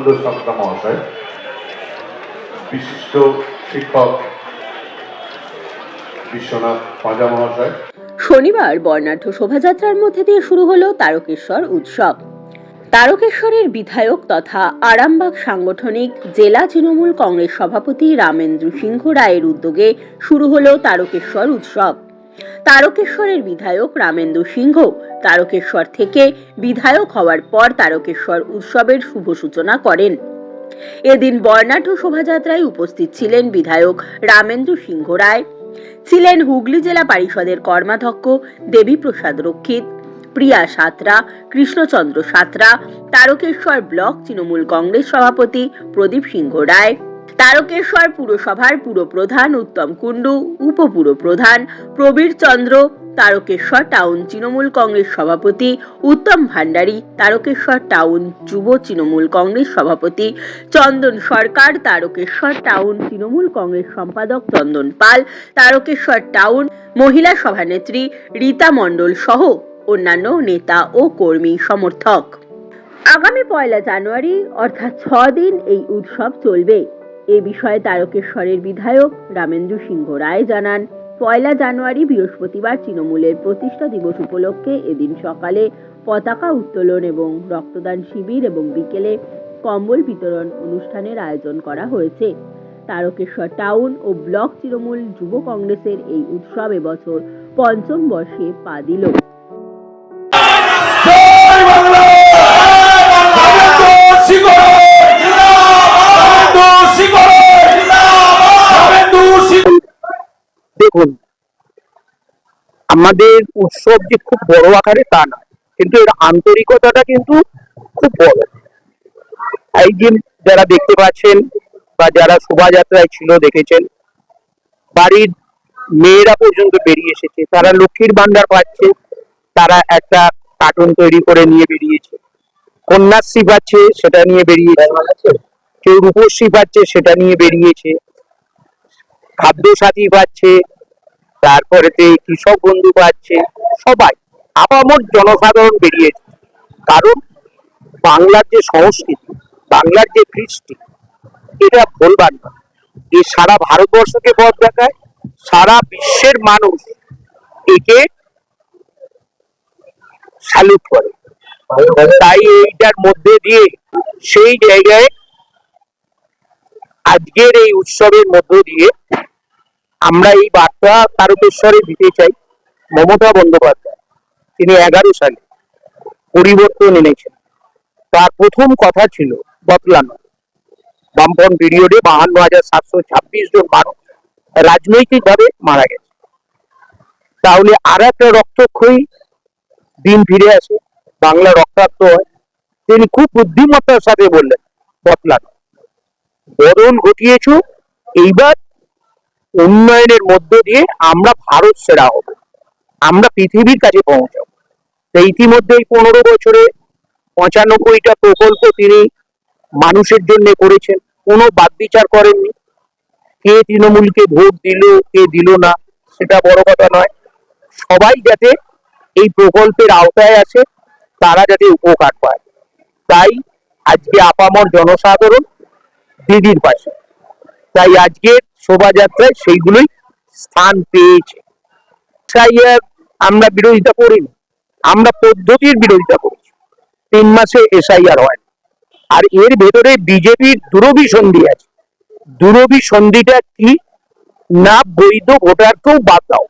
সুন্দর সাঁতরা মহাশয়, বিশিষ্ট শিক্ষক বিশ্বনাথ পাঁজা মহাশয়। শনিবার বর্ণাঢ্য শোভাযাত্রার মধ্যে দিয়ে শুরু হলো তারকেশ্বর উৎসব। তারকেশ্বরের বিধায়ক তথা আরামবাগ সাংগঠনিক জেলা তৃণমূল কংগ্রেস সভাপতি রামেন্দ্র সিংহ রায়ের উদ্যোগে শুরু হলো তারকেশ্বর উৎসব। তারকেশ্বরের বিধায়ক রামেন্দ্র সিংহ তারকেশ্বর থেকে বিধায়ক হওয়ার পর তারকেশ্বর উৎসবের শুভ সূচনা করেন। এদিন বর্ণাঢ্য শোভাযাত্রায় উপস্থিত ছিলেন বিধায়ক রামেন্দ্র সিংহ রায়, ছিলেন হুগলি জেলা পরিষদের কর্মাধ্যক্ষ দেবীপ্রসাদ রক্ষিত, প্রিয়া সাঁতরা, কৃষ্ণচন্দ্র সাঁতরা, তারকেশ্বর ব্লক তৃণমূল কংগ্রেস সভাপতি প্রদীপ সিংহ রায়, তারকেশ্বর পুরসভার পুরপ্রধান উত্তম কুণ্ডু, উপপুরপ্রধান প্রবীর চন্দ্র, তারকেশ্বর টাউন তৃণমূল কংগ্রেস সভাপতি উত্তম ভান্ডারী, তারকেশ্বর টাউন যুব তৃণমূল কংগ্রেস সভাপতি চন্দন সরকার, তারকেশ্বর টাউন তৃণমূল কংগ্রেস সম্পাদক চন্দন পাল, তারকেশ্বর টাউন মহিলা সভানেত্রী রীতা মণ্ডল সহ অন্যান্য নেতা ও কর্মী সমর্থক। আগামী 1 জানুয়ারি অর্থাৎ 6 দিন এই উৎসব চলবে। এ বিষয়ে তারকেশ্বরের বিধায়ক রামেন্দ্র সিংহ রায় জানান, 1 জানুয়ারি বৃহস্পতিবার তৃণমূলের প্রতিষ্ঠা দিবস উপলক্ষে এদিন সকালে পতাকা উত্তোলন এবং রক্তদান শিবির এবং বিকেলে কম্বল বিতরণ অনুষ্ঠানের আয়োজন করা হয়েছে। তারকেশ্বর টাউন ও ব্লক তৃণমূল যুব কংগ্রেসের এই উৎসব এবছর 5ম বর্ষে পা দিল। দেখুন, আমাদের উৎসব যে খুব বড় আকারে তা না, কিন্তু এর আন্তরিকতাটা কিন্তু খুব বড়। এই যে যারা দেখতে পাচ্ছেন বা যারা শোভাযাত্রায় ছিল দেখেছেন, বাড়ির মেয়েরা পর্যন্ত বেরিয়ে এসেছে, তারা লক্ষ্মীর ভান্ডার পাচ্ছে, তারা একটা কার্টুন তৈরি করে নিয়ে বেরিয়েছে, কন্যাশ্রী পাচ্ছে সেটা নিয়ে বেরিয়েছে, কেউ রূপশ্রী পাচ্ছে সেটা নিয়ে বেরিয়েছে, খাদ্য সাথী পাচ্ছে, তারপরে কৃষক বন্ধু পাচ্ছে, সবাই আপামর জনসাধারণ বেরিয়েছে। কারণ বাংলার যে সংস্কৃতি, বাংলার যে কৃষ্টি, এটা ভুলবার না। এই সারা ভারতবর্ষকে পথ দেখায়, সারা বিশ্বের মানুষ একে স্যালুট করে। তাই এইটার মধ্যে দিয়ে সেই জায়গায় আজকের এই উৎসবের মধ্য দিয়ে আমরা এই বার্তা তারকেশ্বরে দিতে চাই। মমতা বন্দ্যোপাধ্যায় তিনি 11 সালে পরিবর্তন এনেছেন। তার প্রথম কথা ছিল বদলানো। বামপন্থ পিরিয়ডে 52,726 জন মানুষ রাজনৈতিক ভাবে মারা গেছে। তাহলে আর একটা রক্তক্ষয়ী দিন ফিরে আসে, বাংলা রক্তাক্ত হয়। তিনি খুব বুদ্ধিমত্তার সাথে বললেন বদলানো, বদল ঘটিয়েছ, এইবার উন্নয়নের মধ্য দিয়ে আমরা ভারত সেরা হব, আমরা পৃথিবীর কাছে পৌঁছাবো। ইতিমধ্যে 15 বছরে 95টা প্রকল্প তিনি মানুষের জন্য করেছেন, কোনো বাদ বিচার করেননি। কে তৃণমূলকে ভোট দিল কে দিল না সেটা বড় কথা নয়, সবাই যাতে এই প্রকল্পের আওতায় আসে, তারা যাতে উপকার পায়। তাই আজকে আপামর জনসাধারণ দিদির পাশে, তাই আজকের শোভাযাত্রায় সেইগুলোই স্থান পেয়েছে। আমরা বিরোধিতা করিনি, আমরা পদ্ধতির বিরোধিতা করেছি। 3 মাসে এসআইআর হয়, আর এর ভেতরে বিজেপির দুরভিসন্ধি আছে। দুরভিসন্ধিটা কি না, বৈধ ভোটারকেও বাদ দাও।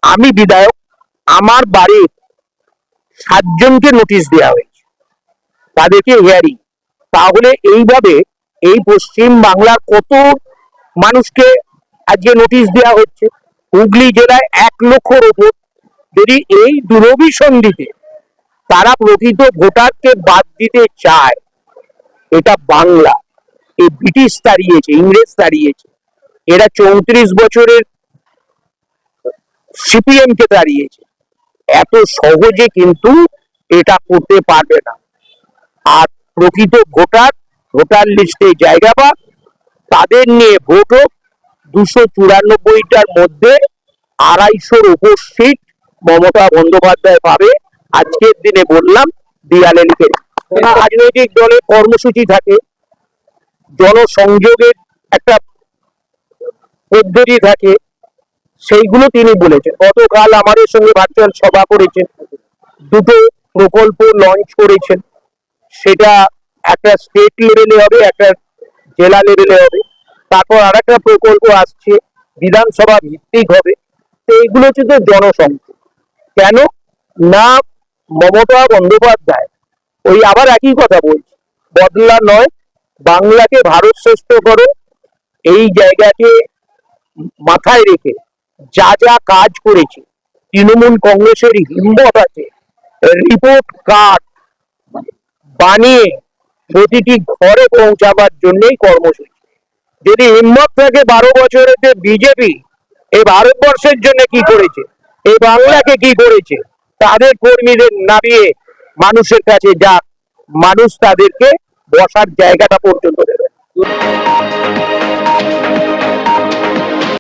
আমি বিধায়ক, আমার বাড়ির 7 জনকে নোটিশ দেওয়া হয়েছে, তাদেরকে হিয়ারিং। তাহলে এইভাবে এই পশ্চিম বাংলার কত মানুষকে আজকে নোটিশ দেওয়া হচ্ছে। হুগলি জেলায় 1 লক্ষর উপর। যদি এই দুরভিসন্ধিতে তারা প্রকৃত ভোটারকে বাদ দিতে চায়, এটা বাংলা, এই ব্রিটিশ তাড়িয়েছে, ইংরেজ তাড়িয়েছে, এরা 34 বছরের সিপিএম কে তাড়িয়েছে। এত সহজে কিন্তু এটা করতে পারবে না। আর প্রকৃত ভোটার লিস্টে জায়গা পাক, তাদের নিয়ে ভোট হোক। 294টার মধ্যে 250-র উপর সিট মমতা বন্দ্যোপাধ্যায় পাবে। আজকের দিনে বললাম, দেয়ালে লিখে রাজনৈতিক দলের কর্মসূচি থাকে, জনসংযোগের একটা পদ্ধতি থাকে, সেইগুলো তিনি বলেছেন। গতকাল আমাদের সঙ্গে ভার্চুয়াল সভা করেছেন, দুটো প্রকল্প লঞ্চ করেছেন। সেটা একটা স্টেট লেভেলে হবে, একটা জেলা লেভেলে হবে। তারপর আর একটা প্রকল্প আসছে, বিধানসভা ভিত্তিক হবে। তো এইগুলো হচ্ছে তো জনসংযোগ। কেন না মমতা বন্দ্যোপাধ্যায় ওই আবার একই কথা বলছে, বদলা নয়, বাংলাকে ভারত শ্রেষ্ঠ করো, এই জায়গাকে মাথায় রেখে যা যা কাজ করেছে তৃণমূল কংগ্রেসের হিম্মত আছে রিপোর্ট কার্ড বানিয়ে প্রতিটি ঘরে পৌঁছাবার জন্যই কর্মসূচি। যদি হিম্মত থাকে 12 বছরে বিজেপি এই ভারতবর্ষের জন্য কি করেছে, এই বাংলাকে কি করেছে, তাদের কর্মীদের নামিয়ে মানুষের কাছে যা, মানুষ তাদেরকে বসার জায়গাটা পর্যন্ত দেবে।